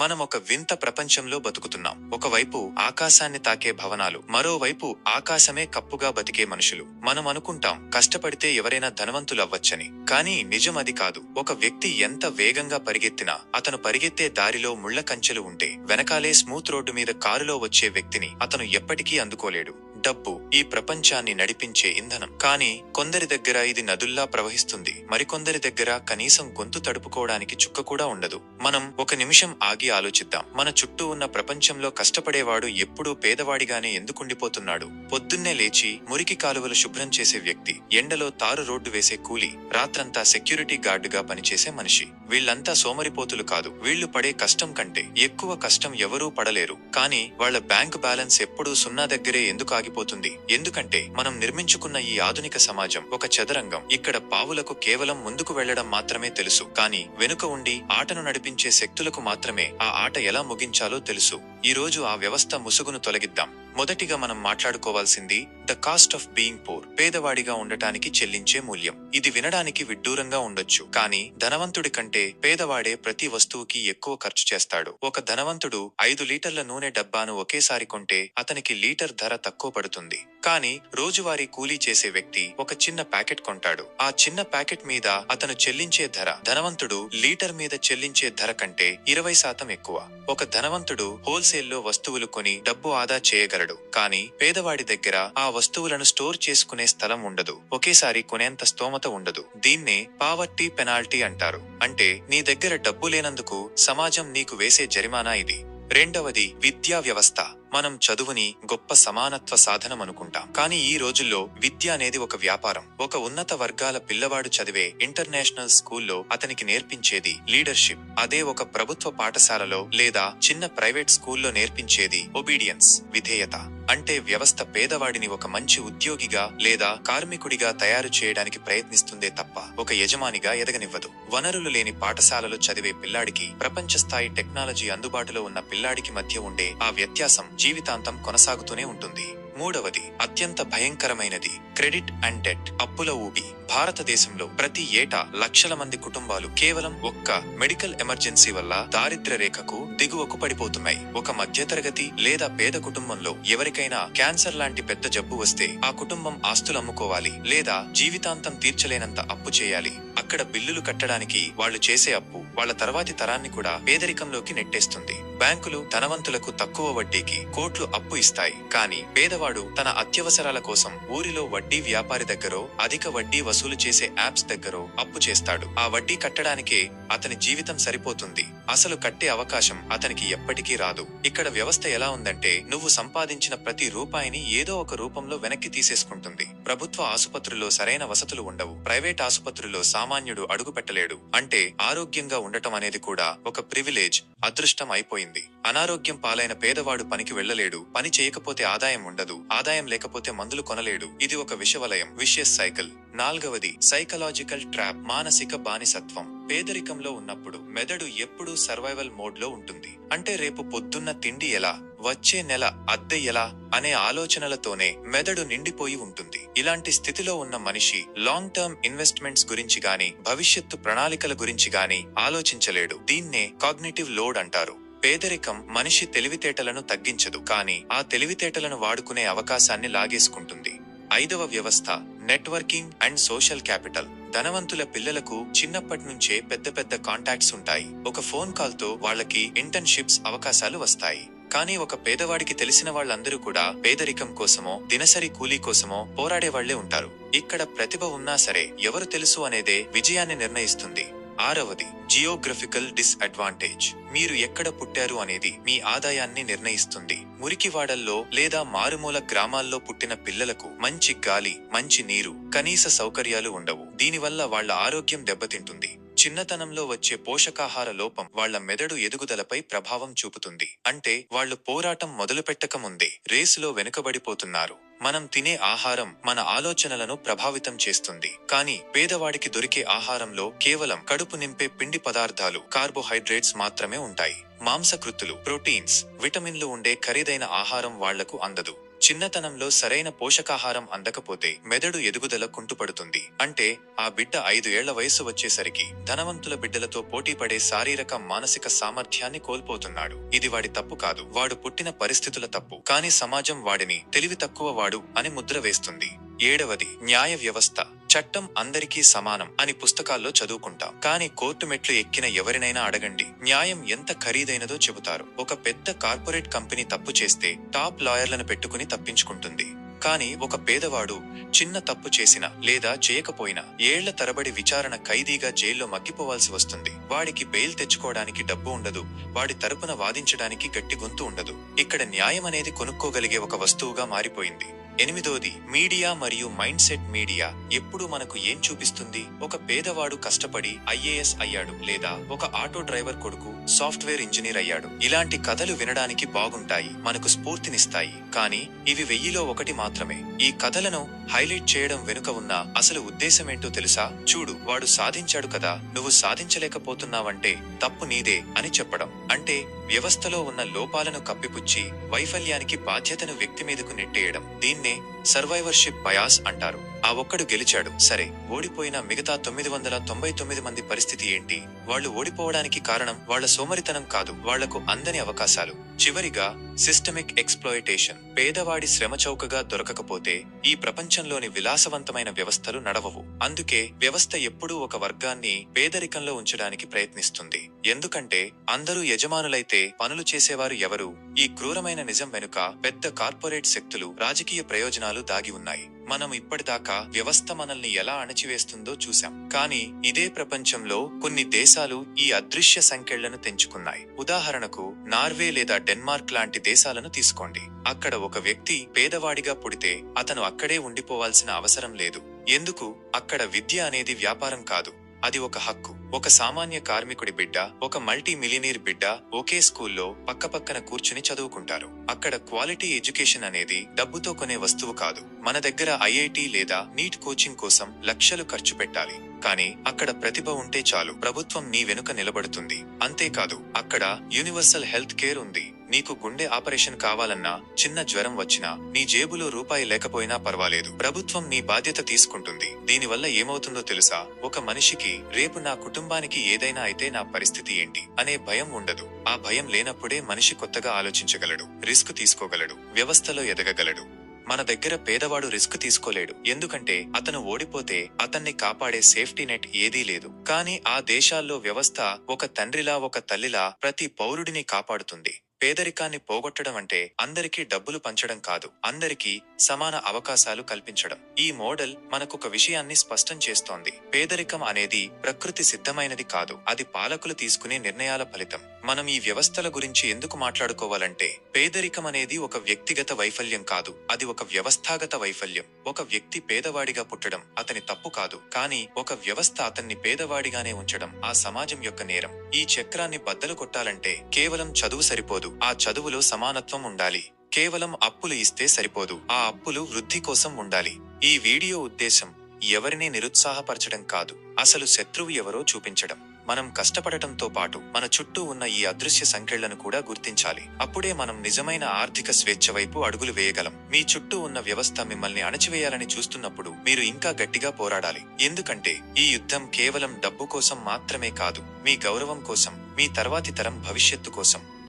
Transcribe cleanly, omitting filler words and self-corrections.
మనం ఒక వింత ప్రపంచంలో బతుకుతున్నాం. ఒకవైపు ఆకాశాన్ని తాకే భవనాలు, మరోవైపు ఆకాశమే కప్పుగా బతికే మనుషులు. మనం అనుకుంటాం కష్టపడితే ఎవరైనా ధనవంతులవ్వచ్చని. కానీ నిజం అది కాదు. ఒక వ్యక్తి ఎంత వేగంగా పరిగెత్తినా అతను పరిగెత్తే దారిలో ముళ్ల కంచెలు ఉంటే, వెనకాలే స్మూత్ రోడ్డు మీద కారులో వచ్చే వ్యక్తిని అతను ఎప్పటికీ అందుకోలేడు. డబ్బు ఈ ప్రపంచాన్ని నడిపించే ఇంధనం. కానీ కొందరి దగ్గర ఇది నదుల్లా ప్రవహిస్తుంది, మరికొందరి దగ్గర కనీసం గొంతు తడుపుకోవడానికి చుక్క కూడా ఉండదు. మనం ఒక నిమిషం ఆగి ఆలోచిద్దాం. మన చుట్టూ ఉన్న ప్రపంచంలో కష్టపడేవాడు ఎప్పుడూ పేదవాడిగానే ఎందుకుండిపోతున్నాడు? పొద్దున్నే లేచి మురికి కాలువలు శుభ్రం చేసే వ్యక్తి, ఎండలో తారు రోడ్డు వేసే కూలీ, రాత్రంతా సెక్యూరిటీ గార్డుగా పనిచేసే మనిషి, వీళ్లంతా సోమరిపోతులు కాదు. వీళ్లు పడే కష్టం కంటే ఎక్కువ కష్టం ఎవరూ పడలేరు. కానీ వాళ్ల బ్యాంకు బ్యాలెన్స్ ఎప్పుడూ సున్నా దగ్గరే ఎందుకు ఆగిపోతుంది? ఎందుకంటే మనం నిర్మించుకున్న ఈ ఆధునిక సమాజం ఒక చదరంగం. ఇక్కడ పావులకు కేవలం ముందుకు వెళ్లడం మాత్రమే తెలుసు, కానీ వెనుక ఉండి ఆటను నడిపించే శక్తులకు మాత్రమే ఆ ఆట ఎలా ముగించాలో తెలుసు. ఈ రోజు ఆ వ్యవస్థ ముసుగును తొలగిద్దాం. మొదటిగా మనం మాట్లాడుకోవాల్సింది the cost of being poor. పేదవాడిగా ఉండటానికి చెల్లించే మూల్యం. ఇది వినడానికి విడ్డూరంగా ఉండొచ్చు, కానీ ధనవంతుడి కంటే పేదవాడే ప్రతి వస్తువుకి ఎక్కువ ఖర్చు చేస్తాడు. ఒక ధనవంతుడు 5 లీటర్ల నూనె డబ్బాను ఒకేసారి కొంటే అతనికి లీటర్ ధర తక్కువ పడుతుంది. కానీ రోజువారీ కూలీ చేసే వ్యక్తి ఒక చిన్న ప్యాకెట్ కొంటాడు. ఆ చిన్న ప్యాకెట్ మీద అతను చెల్లించే ధర ధనవంతుడు లీటర్ మీద చెల్లించే ధర కంటే 20% ఎక్కువ. ఒక ధనవంతుడు హోల్సేల్లో వస్తువులు కొని డబ్బు ఆదా చేయగలడు, కానీ పేదవాడి దగ్గర ఆ వస్తువులను స్టోర్ చేసుకునే స్థలం ఉండదు, ఒకేసారి కొనేంత స్తోమత ఉండదు. దీన్నే పావర్టీ పెనాల్టీ అంటారు. అంటే నీ దగ్గర డబ్బు లేనందుకు సమాజం నీకు వేసే జరిమానా ఇది. రెండవది విద్యా వ్యవస్థ. మనం చదువుని గొప్ప సమానత్వ సాధనం అనుకుంటాం, కానీ ఈ రోజుల్లో విద్య అనేది ఒక వ్యాపారం. ఒక ఉన్నత వర్గాల పిల్లవాడు చదివే ఇంటర్నేషనల్ స్కూల్లో అతనికి నేర్పించేది లీడర్షిప్. అదే ఒక ప్రభుత్వ పాఠశాలలో లేదా చిన్న ప్రైవేట్ స్కూల్లో నేర్పించేది ఒబీడియన్స్, విధేయత. అంటే వ్యవస్థ పేదవాడిని ఒక మంచి ఉద్యోగిగా లేదా కార్మికుడిగా తయారు చేయడానికి ప్రయత్నిస్తుందే తప్ప ఒక యజమానిగా ఎదగనివ్వదు. వనరులు లేని పాఠశాలలో చదివే పిల్లాడికి ప్రపంచ స్థాయి టెక్నాలజీ అందుబాటులో ఉన్న పిల్లాడికి మధ్య ఉండే ఆ వ్యత్యాసం జీవితాంతం కొనసాగుతూనే ఉంటుంది. మూడవది అత్యంత భయంకరమైనది క్రెడిట్ అండ్ డెట్, అప్పుల ఊబి. భారతదేశంలో ప్రతి ఏటా లక్షల మంది కుటుంబాలు కేవలం ఒక్క మెడికల్ ఎమర్జెన్సీ వల్ల దారిద్ర్య రేఖకు దిగువకు పడిపోతున్నాయి. ఒక మధ్యతరగతి లేదా పేద కుటుంబంలో ఎవరికైనా క్యాన్సర్ లాంటి పెద్ద జబ్బు వస్తే ఆ కుటుంబం ఆస్తులు అమ్ముకోవాలి లేదా జీవితాంతం తీర్చలేనంత అప్పు చేయాలి. అక్కడ బిల్లులు కట్టడానికి వాళ్ళు చేసే అప్పు వాళ్ళ తర్వాతి తరాన్ని కూడా పేదరికంలోకి నెట్టేస్తుంది. బ్యాంకులు ధనవంతులకు తక్కువ వడ్డీకి కోట్లు అప్పు ఇస్తాయి, కానీ పేదవాడు తన అత్యవసరాల కోసం ఊరిలో వడ్డీ వ్యాపారి దగ్గరో అధిక వడ్డీ వసూలు చేసే యాప్స్ దగ్గరో అప్పు చేస్తాడు. ఆ వడ్డీ కట్టడానికే అతని జీవితం సరిపోతుంది. అసలు కట్టే అవకాశం అతనికి ఎప్పటికీ రాదు. ఇక్కడ వ్యవస్థ ఎలా ఉందంటే నువ్వు సంపాదించిన ప్రతి రూపాయిని ఏదో ఒక రూపంలో వెనక్కి తీసేసుకుంటుంది. ప్రభుత్వ ఆసుపత్రుల్లో సరైన వసతులు ఉండవు. ప్రైవేట్ ఆసుపత్రుల్లో సామాన్యుడు అడుగు పెట్టలేడు. అంటే ఆరోగ్యంగా ఉండటం అనేది కూడా ఒక ప్రివిలేజ్, అదృష్టం అయిపోయింది. అనారోగ్యం పాలైన పేదవాడు పనికి వెళ్లలేడు. పని చేయకపోతే ఆదాయం ఉండదు. ఆదాయం లేకపోతే మందులు కొనలేడు. ఇది ఒక విషవలయం, విషియస్ సైకిల్. నాల్గవది సైకలాజికల్ ట్రాప్, మానసిక బానిసత్వం. పేదరికంలో ఉన్నప్పుడు మెదడు ఎప్పుడూ సర్వైవల్ మోడ్ లో ఉంటుంది. అంటే రేపు పొద్దున్న తిండి ఎలా, వచ్చే నెల అద్దె ఎలా అనే ఆలోచనలతోనే మెదడు నిండిపోయి ఉంటుంది. ఇలాంటి స్థితిలో ఉన్న మనిషి లాంగ్ టర్మ్ ఇన్వెస్ట్మెంట్స్ గురించి గాని భవిష్యత్తు ప్రణాళికల గురించి గాని ఆలోచించలేడు. దీన్నే కాగ్నిటివ్ లోడ్ అంటారు. పేదరికం మనిషి తెలివితేటలను తగ్గించదు, కానీ ఆ తెలివితేటలను వాడుకునే అవకాశాన్ని లాగేసుకుంటుంది. ఐదవ వ్యవస్థ నెట్వర్కింగ్ అండ్ సోషల్ క్యాపిటల్. ధనవంతుల పిల్లలకు చిన్నప్పటి నుంచే పెద్ద పెద్ద కాంటాక్ట్స్ ఉంటాయి. ఒక ఫోన్ కాల్ తో వాళ్ళకి ఇంటర్న్షిప్స్ అవకాశాలు వస్తాయి. కానీ ఒక పేదవాడికి తెలిసిన వాళ్ళందరూ కూడా పేదరికం కోసమో దినసరి కూలీ కోసమో పోరాడే వాళ్లే ఉంటారు. ఇక్కడ ప్రతిభ ఉన్నా సరే ఎవరు తెలుసు అనేదే విజయాన్ని నిర్ణయిస్తుంది. ఆరవది జియోగ్రఫికల్ డిస్అడ్వాంటేజ్. మీరు ఎక్కడ పుట్టారు అనేది మీ ఆదాయాన్ని నిర్ణయిస్తుంది. మురికివాడల్లో లేదా మారుమూల గ్రామాల్లో పుట్టిన పిల్లలకు మంచి గాలి, మంచి నీరు, కనీస సౌకర్యాలు ఉండవు. దీనివల్ల వాళ్ల ఆరోగ్యం దెబ్బతింటుంది. చిన్నతనంలో వచ్చే పోషకాహార లోపం వాళ్ల మెదడు ఎదుగుదలపై ప్రభావం చూపుతుంది. అంటే వాళ్లు పోరాటం మొదలుపెట్టకముందే రేసులో వెనుకబడిపోతున్నారు. మనం తినే ఆహారం మన ఆలోచనలను ప్రభావితం చేస్తుంది. కానీ పేదవాడికి దొరికే ఆహారంలో కేవలం కడుపు నింపే పిండి పదార్థాలు, కార్బోహైడ్రేట్స్ మాత్రమే ఉంటాయి. మాంసకృత్తులు, ప్రోటీన్స్, విటమిన్లు ఉండే ఖరీదైన ఆహారం వాళ్లకు అందదు. చిన్నతనంలో సరైన పోషకాహారం అందకపోతే మెదడు ఎదుగుదల కుంటుపడుతుంది. అంటే ఆ బిడ్డ 5 ఏళ్ల వయసు వచ్చేసరికి ధనవంతుల బిడ్డలతో పోటీపడే శారీరక మానసిక సామర్థ్యాన్ని కోల్పోతున్నాడు. ఇది వాడి తప్పు కాదు, వాడు పుట్టిన పరిస్థితుల తప్పు. కానీ సమాజం వాడిని తెలివి తక్కువ వాడు అని ముద్ర వేస్తుంది. 7వది న్యాయ వ్యవస్థ. చట్టం అందరికీ సమానం అని పుస్తకాల్లో చదువుకుంటాం. కానీ కోర్టు మెట్లు ఎక్కిన ఎవరినైనా అడగండి, న్యాయం ఎంత ఖరీదైనదో చెబుతారు. ఒక పెద్ద కార్పొరేట్ కంపెనీ తప్పు చేస్తే టాప్ లాయర్లను పెట్టుకుని తప్పించుకుంటుంది. కానీ ఒక పేదవాడు చిన్న తప్పు చేసినా లేదా చేయకపోయినా ఏళ్ల తరబడి విచారణ ఖైదీగా జైల్లో మగ్గిపోవాల్సి వస్తుంది. వాడికి బెయిల్ తెచ్చుకోవడానికి డబ్బు ఉండదు, వాడి తరపున వాదించడానికి గట్టి గొంతు ఉండదు. ఇక్కడ న్యాయం అనేది కొనుక్కోగలిగే ఒక వస్తువుగా మారిపోయింది. 8వది మీడియా మరియు మైండ్ సెట్. మీడియా ఎప్పుడు మనకు ఏం చూపిస్తుంది? ఒక పేదవాడు కష్టపడి ఐఏఎస్ అయ్యాడు, లేదా ఒక ఆటో డ్రైవర్ కొడుకు సాఫ్ట్వేర్ ఇంజనీర్ అయ్యాడు. ఇలాంటి కథలు వినడానికి బాగుంటాయి, మనకు స్ఫూర్తినిస్తాయి. కానీ ఇవి 1000లో 1 మాత్రమే. ఈ కథలను హైలైట్ చేయడం వెనుక ఉన్న అసలు ఉద్దేశమేంటో తెలుసా? చూడు, వాడు సాధించాడు కదా, నువ్వు సాధించలేకపోతున్నావంటే తప్పు నీదే అని చెప్పడం. అంటే వ్యవస్థలో ఉన్న లోపాలను కప్పిపుచ్చి వైఫల్యానికి బాధ్యతను వ్యక్తి మీదకు నెట్టేయడం. దీన్నే సర్వైవర్షిప్ బయాస్ అంటారు. ఆ ఒక్కడు గెలిచాడు, సరే, ఓడిపోయిన మిగతా 999 మంది పరిస్థితి ఏంటి? వాళ్ళు ఓడిపోవడానికి కారణం వాళ్ల సోమరితనం కాదు, వాళ్లకు అందని అవకాశాలు. చివరిగా సిస్టమిక్ ఎక్స్‌ప్లాయిటేషన్. పేదవాడి శ్రమ చౌకగా దొరకకపోతే ఈ ప్రపంచంలోని విలాసవంతమైన వ్యవస్థలు నడవవు. అందుకే వ్యవస్థ ఎప్పుడూ ఒక వర్గాన్ని పేదరికంలో ఉంచడానికి ప్రయత్నిస్తుంది. ఎందుకంటే అందరూ యజమానులైతే పనులు చేసేవారు ఎవరు? ఈ క్రూరమైన నిజం వెనుక పెద్ద కార్పొరేట్ శక్తులు, రాజకీయ ప్రయోజనాలు దాగి ఉన్నాయి. మనం ఇప్పటిదాకా వ్యవస్థ మనల్ని ఎలా అణచివేస్తుందో చూశాం. కానీ ఇదే ప్రపంచంలో కొన్ని దేశాలు ఈ అదృశ్య సంకెళ్లను తెంచుకున్నాయి. ఉదాహరణకు నార్వే లేదా డెన్మార్క్ లాంటి దేశాలను తీసుకోండి. అక్కడ ఒక వ్యక్తి పేదవాడిగా పుడితే అతను అక్కడే ఉండిపోవాల్సిన అవసరం లేదు. ఎందుకు? అక్కడ విద్య అనేది వ్యాపారం కాదు, అది ఒక హక్కు. ఒక సామాన్య కార్మికుడి బిడ్డ, ఒక మల్టీ మిలియనీర్ బిడ్డ ఒకే స్కూల్లో పక్కపక్కన కూర్చుని చదువుకుంటారు. అక్కడ క్వాలిటీ ఎడ్యుకేషన్ అనేది డబ్బుతో కొనే వస్తువు కాదు. మన దగ్గర ఐఐటి లేదా నీట్ కోచింగ్ కోసం లక్షలు ఖర్చు పెట్టాలి. కానీ అక్కడ ప్రతిభ ఉంటే చాలు, ప్రభుత్వం నీ వెనుక నిలబడుతుంది. అంతేకాదు, అక్కడ యూనివర్సల్ హెల్త్ కేర్ ఉంది. నీకు గుండె ఆపరేషన్ కావాలన్నా, చిన్న జ్వరం వచ్చినా, నీ జేబులో రూపాయి లేకపోయినా పర్వాలేదు, ప్రభుత్వం నీ బాధ్యత తీసుకుంటుంది. దీనివల్ల ఏమవుతుందో తెలుసా? ఒక మనిషికి రేపు నా కుటుంబానికి ఏదైనా అయితే నా పరిస్థితి ఏంటి అనే భయం ఉండదు. ఆ భయం లేనప్పుడే మనిషి కొత్తగా ఆలోచించగలడు, రిస్క్ తీసుకోగలడు, వ్యవస్థలో ఎదగగలడు. మన దగ్గర పేదవాడు రిస్క్ తీసుకోలేడు, ఎందుకంటే అతను ఓడిపోతే అతన్ని కాపాడే సేఫ్టీ నెట్ ఏదీ లేదు. కానీ ఆ దేశాల్లో వ్యవస్థ ఒక తండ్రిలా, ఒక తల్లిలా ప్రతి పౌరుడిని కాపాడుతుంది. పేదరికాన్ని పోగొట్టడం అంటే అందరికీ డబ్బులు పంచడం కాదు, అందరికీ సమాన అవకాశాలు కల్పించడం. ఈ మోడల్ మనకొక విషయాన్ని స్పష్టం చేస్తోంది. పేదరికం అనేది ప్రకృతి సిద్ధమైనది కాదు, అది పాలకులు తీసుకునే నిర్ణయాల ఫలితం. మనం ఈ వ్యవస్థల గురించి ఎందుకు మాట్లాడుకోవాలంటే, పేదరికం అనేది ఒక వ్యక్తిగత వైఫల్యం కాదు, అది ఒక వ్యవస్థాగత వైఫల్యం. ఒక వ్యక్తి పేదవాడిగా పుట్టడం అతని తప్పు కాదు, కానీ ఒక వ్యవస్థ అతన్ని పేదవాడిగానే ఉంచడం ఆ సమాజం యొక్క నేరం. ఈ చక్రాన్ని బద్దలు కొట్టాలంటే కేవలం చదువు సరిపోదు, ఆ చదువులో సమానత్వం ఉండాలి. కేవలం అప్పులు ఇస్తే సరిపోదు, ఆ అప్పులు వృద్ధి కోసం ఉండాలి. ఈ వీడియో ఉద్దేశం ఎవరినీ నిరుత్సాహపరచడం కాదు, అసలు శత్రువు ఎవరో చూపించడం. మనం కష్టపడటంతో పాటు మన చుట్టూ ఉన్న ఈ అదృశ్య సంకెళ్లను కూడా గుర్తించాలి. అప్పుడే మనం నిజమైన ఆర్థిక స్వేచ్ఛ వైపు అడుగులు వేయగలం. మీ చుట్టూ ఉన్న వ్యవస్థ మిమ్మల్ని అణచివేయాలని చూస్తున్నప్పుడు మీరు ఇంకా గట్టిగా పోరాడాలి. ఎందుకంటే ఈ యుద్ధం కేవలం డబ్బు కోసం మాత్రమే కాదు, మీ గౌరవం కోసం, మీ తర్వాతి తరం భవిష్యత్తు కోసం.